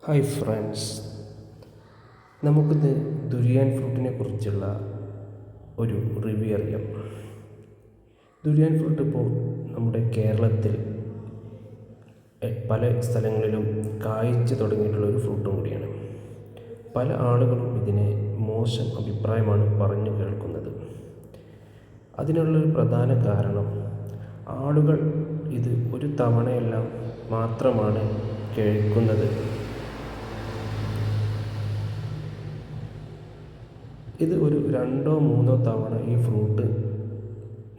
Hi friends, നമുക്കിന്ന് durian ഫ്രൂട്ടിനെ കുറിച്ചുള്ള ഒരു റിവ്യൂ അറിയാം. ദുരിയാൻ ഫ്രൂട്ട് ഇപ്പോൾ നമ്മുടെ കേരളത്തിൽ പല സ്ഥലങ്ങളിലും കായ്ച്ചു തുടങ്ങിയിട്ടുള്ള ഒരു ഫ്രൂട്ടും കൂടിയാണ്. പല ആളുകളും ഇതിനെ മോശം അഭിപ്രായമാണ് പറഞ്ഞു കേൾക്കുന്നത്. അതിനുള്ളൊരു പ്രധാന കാരണം ആളുകൾ ഇത് ഒരു തവണയെല്ലാം മാത്രമാണ് കഴിക്കുന്നത്. ഇത് ഒരു 2-3 തവണ ഈ ഫ്രൂട്ട്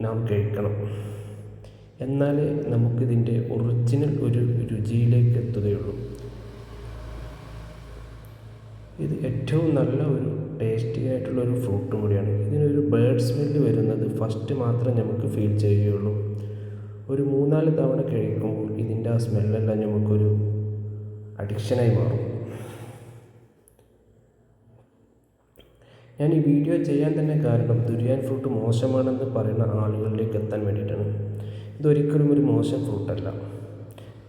നാം കഴിക്കണം, എന്നാലേ നമുക്കിതിൻ്റെ ഒറിജിനൽ ഒരു രുചിയിലേക്ക് എത്തുകയുള്ളൂ. ഇത് ഏറ്റവും നല്ല ഒരു ടേസ്റ്റി ആയിട്ടുള്ള ഒരു ഫ്രൂട്ടും കൂടിയാണ്. ഇതിനൊരു ബേഡ് സ്മെല്ല് വരുന്നത് ഫസ്റ്റ് മാത്രം നമുക്ക് ഫീൽ ചെയ്യുകയുള്ളൂ. ഒരു 3-4 തവണ കഴിക്കുമ്പോൾ ഇതിൻ്റെ ആ സ്മെല്ലെല്ലാം നമുക്കൊരു അഡിക്ഷനായി മാറും. ഞാൻ ഈ വീഡിയോ ചെയ്യാൻ തന്നെ കാരണം ദുരിയാൻ ഫ്രൂട്ട് മോശമാണെന്ന് പറയുന്ന ആളുകളിലേക്ക് എത്താൻ വേണ്ടിയിട്ടാണ്. ഇതൊരിക്കലും ഒരു മോശം ഫ്രൂട്ടല്ല,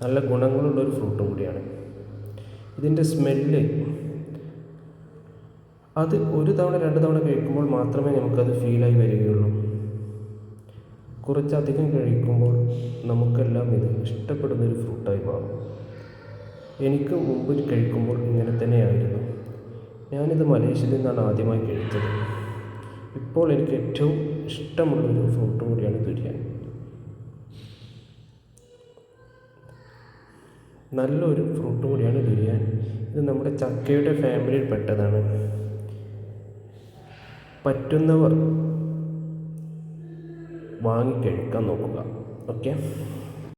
നല്ല ഗുണങ്ങളുള്ളൊരു ഫ്രൂട്ടും കൂടിയാണ്. ഇതിൻ്റെ സ്മെല്ല് അത് 1 തവണ 2 തവണ കഴിക്കുമ്പോൾ മാത്രമേ നമുക്കത് ഫീലായി വരികയുള്ളൂ. കുറച്ചധികം കഴിക്കുമ്പോൾ നമുക്കെല്ലാം ഇത് ഇഷ്ടപ്പെടുന്നൊരു ഫ്രൂട്ടായി മാറും. എനിക്ക് മുമ്പ് കഴിക്കുമ്പോൾ ഇങ്ങനെ തന്നെയായിരുന്നു. ഞാനിത് മലേഷ്യയിൽ നിന്നാണ് ആദ്യമായി കഴിച്ചത്. ഇപ്പോൾ എനിക്ക് ഏറ്റവും ഇഷ്ടമുള്ളൊരു ഫ്രൂട്ടും കൂടിയാണ് ദുരിയാൻ. നല്ലൊരു ഫ്രൂട്ടും കൂടിയാണ് ദുരിയാൻ. ഇത് നമ്മുടെ ചക്കയുടെ ഫാമിലിയിൽ പെട്ടതാണ്. പറ്റുന്നവർ വാങ്ങി കഴിക്കാൻ നോക്കുക. ഓക്കെ.